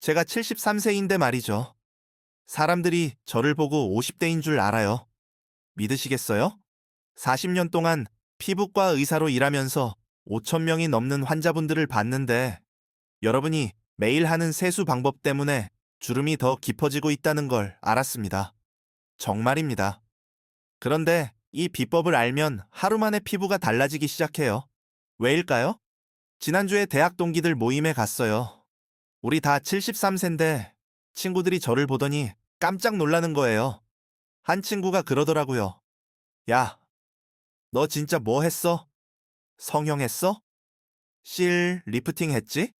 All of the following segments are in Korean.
제가 73세인데 말이죠. 사람들이 저를 보고 50대인 줄 알아요. 믿으시겠어요? 40년 동안 피부과 의사로 일하면서 5천 명이 넘는 환자분들을 봤는데 여러분이 매일 하는 세수 방법 때문에 주름이 더 깊어지고 있다는 걸 알았습니다. 정말입니다. 그런데 이 비법을 알면 하루 만에 피부가 달라지기 시작해요. 왜일까요? 지난주에 대학 동기들 모임에 갔어요. 우리 다 73세인데 친구들이 저를 보더니 깜짝 놀라는 거예요. 한 친구가 그러더라고요. 야, 너 진짜 뭐 했어? 성형했어? 실 리프팅 했지?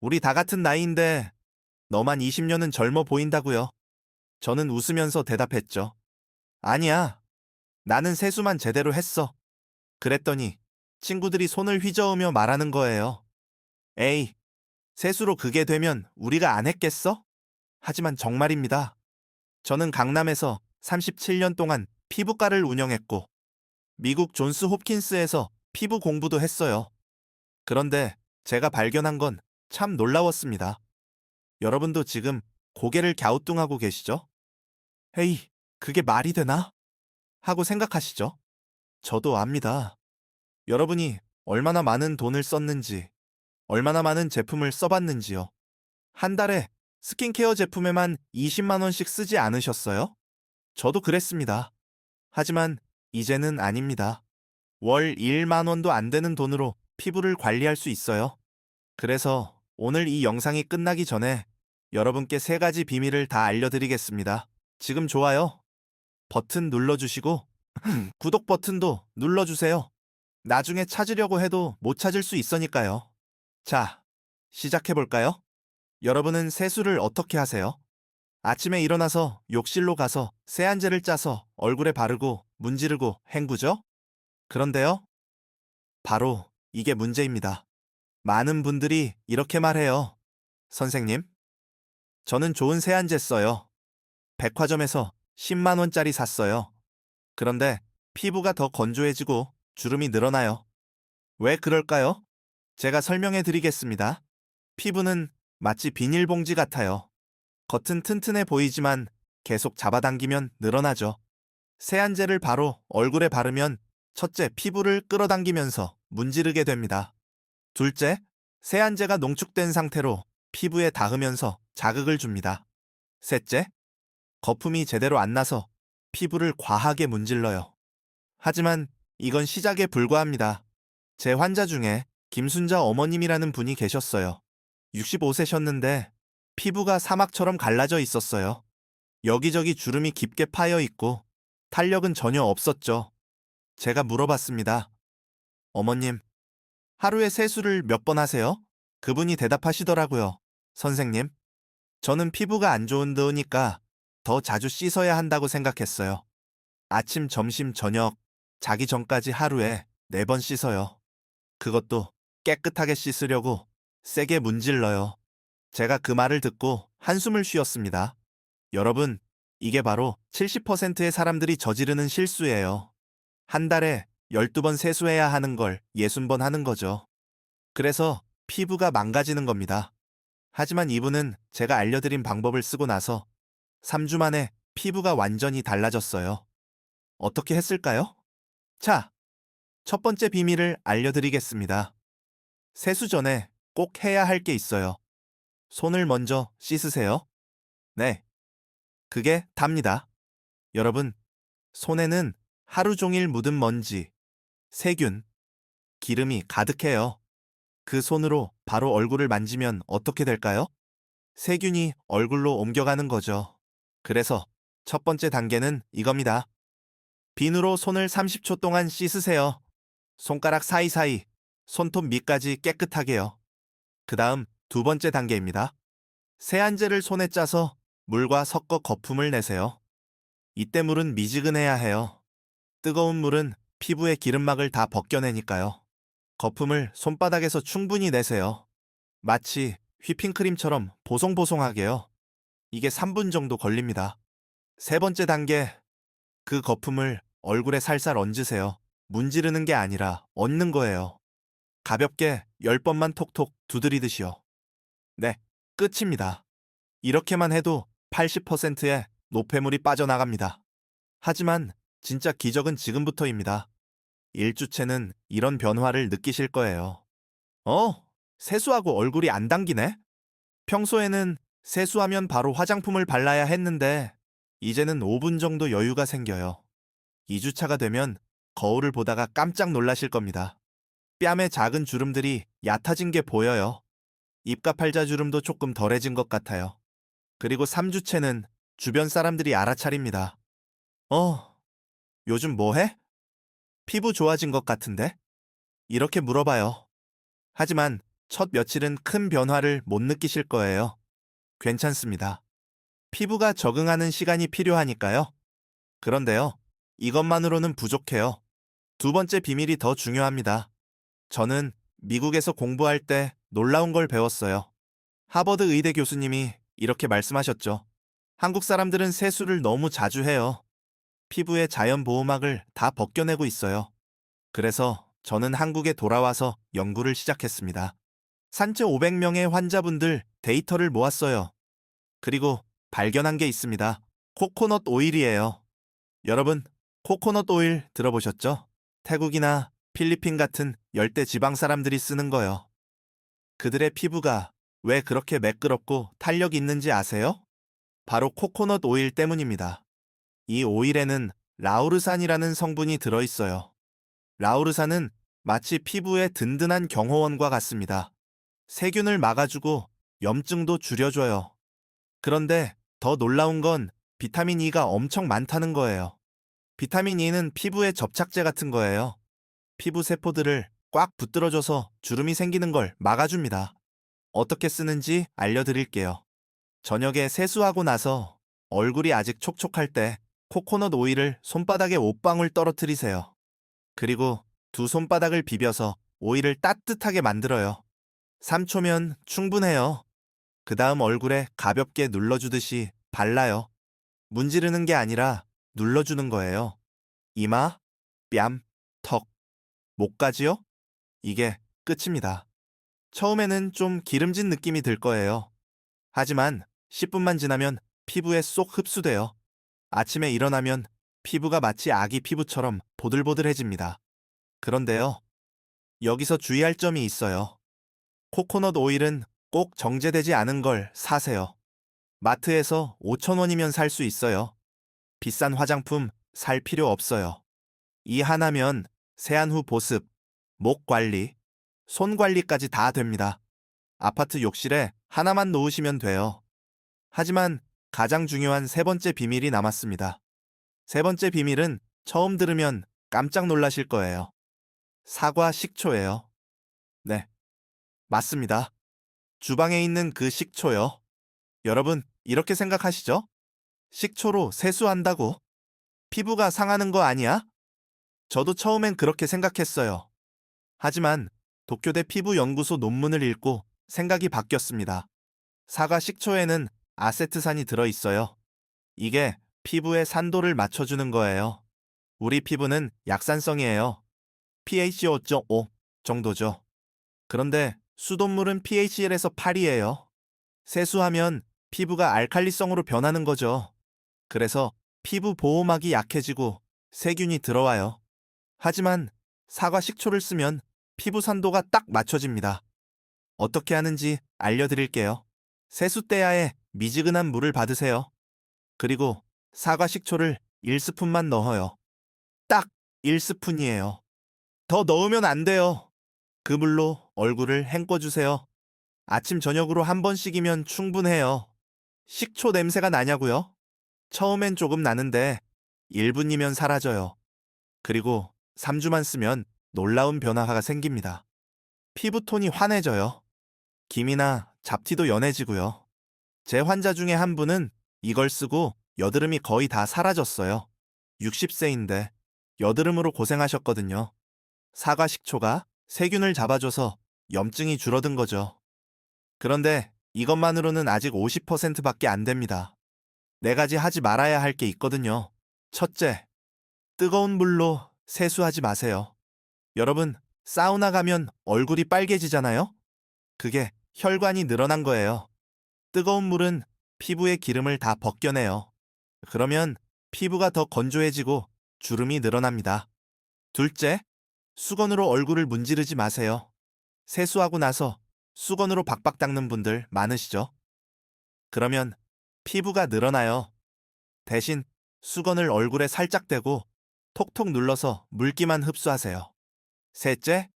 우리 다 같은 나이인데 너만 20년은 젊어 보인다고요. 저는 웃으면서 대답했죠. 아니야, 나는 세수만 제대로 했어. 그랬더니 친구들이 손을 휘저으며 말하는 거예요. 에이, 세수로 그게 되면 우리가 안 했겠어? 하지만 정말입니다. 저는 강남에서 37년 동안 피부과를 운영했고 미국 존스 홉킨스에서 피부 공부도 했어요. 그런데 제가 발견한 건 참 놀라웠습니다. 여러분도 지금 고개를 갸우뚱하고 계시죠? 에이, 그게 말이 되나? 하고 생각하시죠? 저도 압니다. 여러분이 얼마나 많은 돈을 썼는지, 얼마나 많은 제품을 써봤는지요. 한 달에 스킨케어 제품에만 20만 원씩 쓰지 않으셨어요? 저도 그랬습니다. 하지만 이제는 아닙니다. 월 1만 원도 안 되는 돈으로 피부를 관리할 수 있어요. 그래서 오늘 이 영상이 끝나기 전에 여러분께 3가지 비밀을 다 알려드리겠습니다. 지금 좋아요 버튼 눌러주시고 구독 버튼도 눌러주세요. 나중에 찾으려고 해도 못 찾을 수 있으니까요. 자, 시작해볼까요? 여러분은 세수를 어떻게 하세요? 아침에 일어나서 욕실로 가서 세안제를 짜서 얼굴에 바르고 문지르고 헹구죠? 그런데요, 바로 이게 문제입니다. 많은 분들이 이렇게 말해요. 선생님, 저는 좋은 세안제 써요. 백화점에서 10만 원짜리 샀어요. 그런데 피부가 더 건조해지고 주름이 늘어나요. 왜 그럴까요? 제가 설명해 드리겠습니다. 피부는 마치 비닐봉지 같아요. 겉은 튼튼해 보이지만 계속 잡아당기면 늘어나죠. 세안제를 바로 얼굴에 바르면 첫째, 피부를 끌어당기면서 문지르게 됩니다. 둘째, 세안제가 농축된 상태로 피부에 닿으면서 자극을 줍니다. 셋째, 거품이 제대로 안 나서 피부를 과하게 문질러요. 하지만 이건 시작에 불과합니다. 제 환자 중에 김순자 어머님이라는 분이 계셨어요. 65세셨는데 피부가 사막처럼 갈라져 있었어요. 여기저기 주름이 깊게 파여 있고 탄력은 전혀 없었죠. 제가 물어봤습니다. 어머님, 하루에 세수를 몇 번 하세요? 그분이 대답하시더라고요. 선생님, 저는 피부가 안 좋은데니까 더 자주 씻어야 한다고 생각했어요. 아침, 점심, 저녁, 자기 전까지 하루에 4번 씻어요. 그것도 깨끗하게 씻으려고 세게 문질러요. 제가 그 말을 듣고 한숨을 쉬었습니다. 여러분, 이게 바로 70%의 사람들이 저지르는 실수예요. 한 달에 12번 세수해야 하는 걸 60번 하는 거죠. 그래서 피부가 망가지는 겁니다. 하지만 이분은 제가 알려드린 방법을 쓰고 나서 3주 만에 피부가 완전히 달라졌어요. 어떻게 했을까요? 자, 첫 번째 비밀을 알려드리겠습니다. 세수 전에 꼭 해야 할 게 있어요. 손을 먼저 씻으세요. 네, 그게 답니다. 여러분, 손에는 하루 종일 묻은 먼지, 세균, 기름이 가득해요. 그 손으로 바로 얼굴을 만지면 어떻게 될까요? 세균이 얼굴로 옮겨가는 거죠. 그래서 첫 번째 단계는 이겁니다. 비누로 손을 30초 동안 씻으세요. 손가락 사이사이, 손톱 밑까지 깨끗하게요. 그 다음 2번째 단계입니다. 세안제를 손에 짜서 물과 섞어 거품을 내세요. 이때 물은 미지근해야 해요. 뜨거운 물은 피부의 기름막을 다 벗겨내니까요. 거품을 손바닥에서 충분히 내세요. 마치 휘핑크림처럼 보송보송하게요. 이게 3분 정도 걸립니다. 3번째 단계, 그 거품을 얼굴에 살살 얹으세요. 문지르는 게 아니라 얹는 거예요. 가볍게 10번만 톡톡 두드리듯이요. 네, 끝입니다. 이렇게만 해도 80%의 노폐물이 빠져나갑니다. 하지만 진짜 기적은 지금부터입니다. 1주째는 이런 변화를 느끼실 거예요. 세수하고 얼굴이 안 당기네? 평소에는 세수하면 바로 화장품을 발라야 했는데 이제는 5분 정도 여유가 생겨요. 2주차가 되면 거울을 보다가 깜짝 놀라실 겁니다. 뺨에 작은 주름들이 얕아진 게 보여요. 입가 팔자 주름도 조금 덜해진 것 같아요. 그리고 3주째는 주변 사람들이 알아차립니다. 요즘 뭐 해? 피부 좋아진 것 같은데? 이렇게 물어봐요. 하지만 첫 며칠은 큰 변화를 못 느끼실 거예요. 괜찮습니다. 피부가 적응하는 시간이 필요하니까요. 그런데요, 이것만으로는 부족해요. 두 번째 비밀이 더 중요합니다. 저는 미국에서 공부할 때 놀라운 걸 배웠어요. 하버드 의대 교수님이 이렇게 말씀하셨죠. 한국 사람들은 세수를 너무 자주 해요. 피부의 자연 보호막을 다 벗겨내고 있어요. 그래서 저는 한국에 돌아와서 연구를 시작했습니다. 산채 500명의 환자분들 데이터를 모았어요. 그리고 발견한 게 있습니다. 코코넛 오일이에요. 여러분, 코코넛 오일 들어보셨죠? 태국이나 필리핀 같은 열대 지방 사람들이 쓰는 거요. 그들의 피부가 왜 그렇게 매끄럽고 탄력 있는지 아세요? 바로 코코넛 오일 때문입니다. 이 오일에는 라우르산이라는 성분이 들어있어요. 라우르산은 마치 피부의 든든한 경호원과 같습니다. 세균을 막아주고 염증도 줄여줘요. 그런데 더 놀라운 건 비타민 E가 엄청 많다는 거예요. 비타민 E는 피부의 접착제 같은 거예요. 피부 세포들을 꽉 붙들어줘서 주름이 생기는 걸 막아줍니다. 어떻게 쓰는지 알려드릴게요. 저녁에 세수하고 나서 얼굴이 아직 촉촉할 때 코코넛 오일을 손바닥에 5방울 떨어뜨리세요. 그리고 두 손바닥을 비벼서 오일을 따뜻하게 만들어요. 3초면 충분해요. 그 다음 얼굴에 가볍게 눌러주듯이 발라요. 문지르는 게 아니라 눌러주는 거예요. 이마, 뺨, 턱, 목까지요? 이게 끝입니다. 처음에는 좀 기름진 느낌이 들 거예요. 하지만 10분만 지나면 피부에 쏙 흡수돼요. 아침에 일어나면 피부가 마치 아기 피부처럼 보들보들해집니다. 그런데요, 여기서 주의할 점이 있어요. 코코넛 오일은 꼭 정제되지 않은 걸 사세요. 마트에서 5,000원이면 살 수 있어요. 비싼 화장품 살 필요 없어요. 이 하나면 세안 후 보습, 목 관리, 손 관리까지 다 됩니다. 아파트 욕실에 하나만 놓으시면 돼요. 하지만 가장 중요한 세 번째 비밀이 남았습니다. 세 번째 비밀은 처음 들으면 깜짝 놀라실 거예요. 사과 식초예요. 네, 맞습니다. 주방에 있는 그 식초요. 여러분, 이렇게 생각하시죠? 식초로 세수한다고? 피부가 상하는 거 아니야? 저도 처음엔 그렇게 생각했어요. 하지만 도쿄대 피부연구소 논문을 읽고 생각이 바뀌었습니다. 사과 식초에는 아세트산이 들어있어요. 이게 피부의 산도를 맞춰주는 거예요. 우리 피부는 약산성이에요. pH 5.5 정도죠. 그런데 수돗물은 pH 1에서 8이에요. 세수하면 피부가 알칼리성으로 변하는 거죠. 그래서 피부 보호막이 약해지고 세균이 들어와요. 하지만 사과 식초를 쓰면 피부 산도가 딱 맞춰집니다. 어떻게 하는지 알려드릴게요. 세숫대야에 미지근한 물을 받으세요. 그리고 사과 식초를 1스푼만 넣어요. 딱 1스푼이에요. 더 넣으면 안 돼요. 그 물로 얼굴을 헹궈주세요. 아침 저녁으로 한 번씩이면 충분해요. 식초 냄새가 나냐고요? 처음엔 조금 나는데 1분이면 사라져요. 그리고 3주만 쓰면 놀라운 변화가 생깁니다. 피부톤이 환해져요. 기미나 잡티도 연해지고요. 제 환자 중에 한 분은 이걸 쓰고 여드름이 거의 다 사라졌어요. 60세인데 여드름으로 고생하셨거든요. 사과 식초가 세균을 잡아줘서 염증이 줄어든 거죠. 그런데 이것만으로는 아직 50%밖에 안 됩니다. 네 가지 하지 말아야 할 게 있거든요. 첫째, 뜨거운 물로 세수하지 마세요. 여러분, 사우나 가면 얼굴이 빨개지잖아요? 그게 혈관이 늘어난 거예요. 뜨거운 물은 피부의 기름을 다 벗겨내요. 그러면 피부가 더 건조해지고 주름이 늘어납니다. 둘째, 수건으로 얼굴을 문지르지 마세요. 세수하고 나서 수건으로 박박 닦는 분들 많으시죠? 그러면 피부가 늘어나요. 대신 수건을 얼굴에 살짝 대고 톡톡 눌러서 물기만 흡수하세요. 셋째,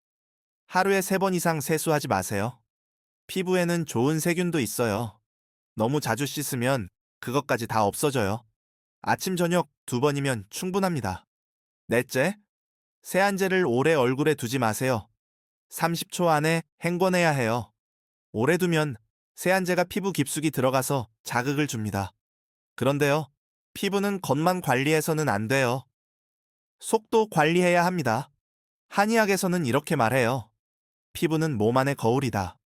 하루에 3번 이상 세수하지 마세요. 피부에는 좋은 세균도 있어요. 너무 자주 씻으면 그것까지 다 없어져요. 아침 저녁 2번이면 충분합니다. 넷째, 세안제를 오래 얼굴에 두지 마세요. 30초 안에 헹궈내야 해요. 오래 두면 세안제가 피부 깊숙이 들어가서 자극을 줍니다. 그런데요, 피부는 겉만 관리해서는 안 돼요. 속도 관리해야 합니다. 한의학에서는 이렇게 말해요. 피부는 몸 안의 거울이다.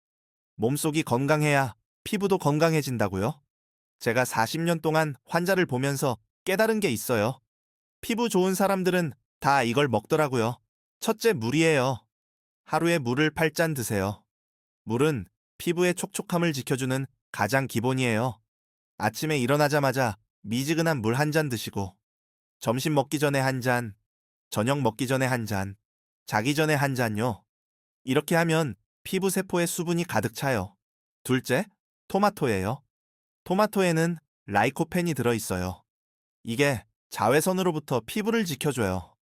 몸속이 건강해야 피부도 건강해진다고요. 제가 40년 동안 환자를 보면서 깨달은 게 있어요. 피부 좋은 사람들은 다 이걸 먹더라고요. 첫째, 물이에요. 하루에 물을 8잔 드세요. 물은 피부의 촉촉함을 지켜주는 가장 기본이에요. 아침에 일어나자마자 미지근한 물 1잔 드시고, 점심 먹기 전에 1잔, 저녁 먹기 전에 1잔, 자기 전에 1잔요. 이렇게 하면 피부 세포에 수분이 가득 차요. 둘째, 토마토예요. 토마토에는 라이코펜이 들어있어요. 이게 자외선으로부터 피부를 지켜줘요.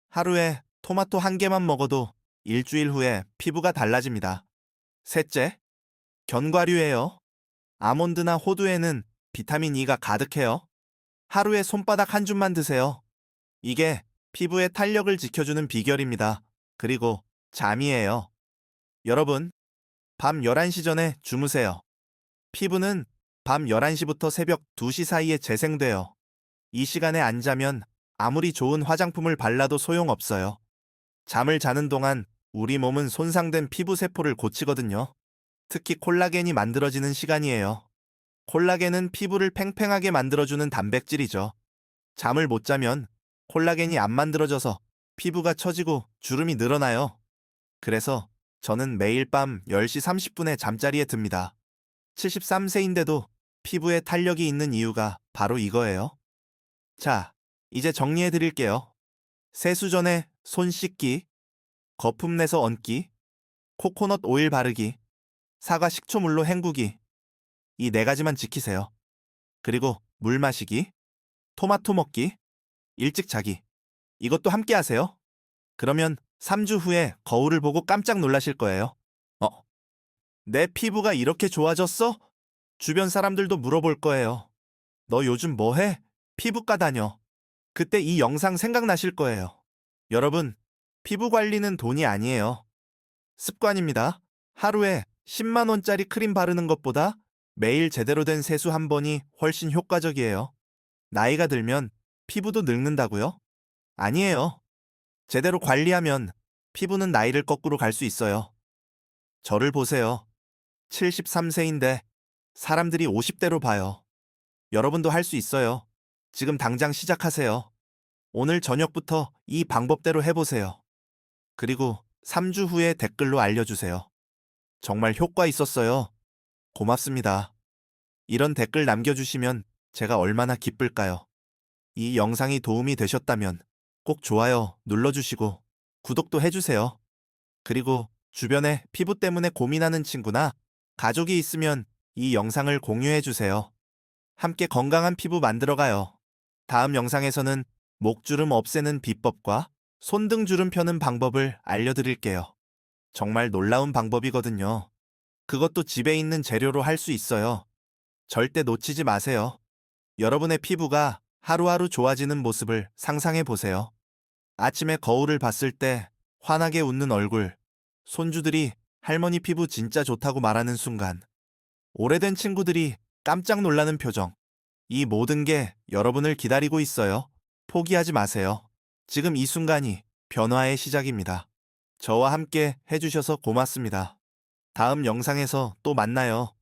하루에 토마토 1개만 먹어도 일주일 후에 피부가 달라집니다. 셋째, 견과류예요. 아몬드나 호두에는 비타민 E가 가득해요. 하루에 손바닥 한 줌만 드세요. 이게 피부의 탄력을 지켜주는 비결입니다. 그리고 잠이에요. 여러분, 밤 11시 전에 주무세요. 피부는 밤 11시부터 새벽 2시 사이에 재생돼요. 이 시간에 안 자면 아무리 좋은 화장품을 발라도 소용없어요. 잠을 자는 동안 우리 몸은 손상된 피부 세포를 고치거든요. 특히 콜라겐이 만들어지는 시간이에요. 콜라겐은 피부를 팽팽하게 만들어주는 단백질이죠. 잠을 못 자면 콜라겐이 안 만들어져서 피부가 처지고 주름이 늘어나요. 그래서 저는 매일 밤 10시 30분에 잠자리에 듭니다. 73세인데도 피부에 탄력이 있는 이유가 바로 이거예요. 자, 이제 정리해 드릴게요. 세수 전에 손 씻기, 거품 내서 얹기, 코코넛 오일 바르기, 사과 식초물로 헹구기. 이 4가지만 지키세요. 그리고 물 마시기, 토마토 먹기, 일찍 자기. 이것도 함께 하세요. 그러면 3주 후에 거울을 보고 깜짝 놀라실 거예요. 어, 내 피부가 이렇게 좋아졌어? 주변 사람들도 물어볼 거예요. 너 요즘 뭐 해? 피부과 다녀. 그때 이 영상 생각나실 거예요. 여러분, 피부 관리는 돈이 아니에요. 습관입니다. 하루에 10만 원짜리 크림 바르는 것보다 매일 제대로 된 세수 1번이 훨씬 효과적이에요. 나이가 들면 피부도 늙는다고요? 아니에요. 제대로 관리하면 피부는 나이를 거꾸로 갈 수 있어요. 저를 보세요. 73세인데 사람들이 50대로 봐요. 여러분도 할 수 있어요. 지금 당장 시작하세요. 오늘 저녁부터 이 방법대로 해보세요. 그리고 3주 후에 댓글로 알려주세요. 정말 효과 있었어요. 고맙습니다. 이런 댓글 남겨주시면 제가 얼마나 기쁠까요? 이 영상이 도움이 되셨다면 꼭 좋아요 눌러주시고 구독도 해주세요. 그리고 주변에 피부 때문에 고민하는 친구나 가족이 있으면 이 영상을 공유해주세요. 함께 건강한 피부 만들어가요. 다음 영상에서는 목주름 없애는 비법과 손등주름 펴는 방법을 알려드릴게요. 정말 놀라운 방법이거든요. 그것도 집에 있는 재료로 할 수 있어요. 절대 놓치지 마세요. 여러분의 피부가 하루하루 좋아지는 모습을 상상해 보세요. 아침에 거울을 봤을 때 환하게 웃는 얼굴, 손주들이 할머니 피부 진짜 좋다고 말하는 순간, 오래된 친구들이 깜짝 놀라는 표정. 이 모든 게 여러분을 기다리고 있어요. 포기하지 마세요. 지금 이 순간이 변화의 시작입니다. 저와 함께 해주셔서 고맙습니다. 다음 영상에서 또 만나요.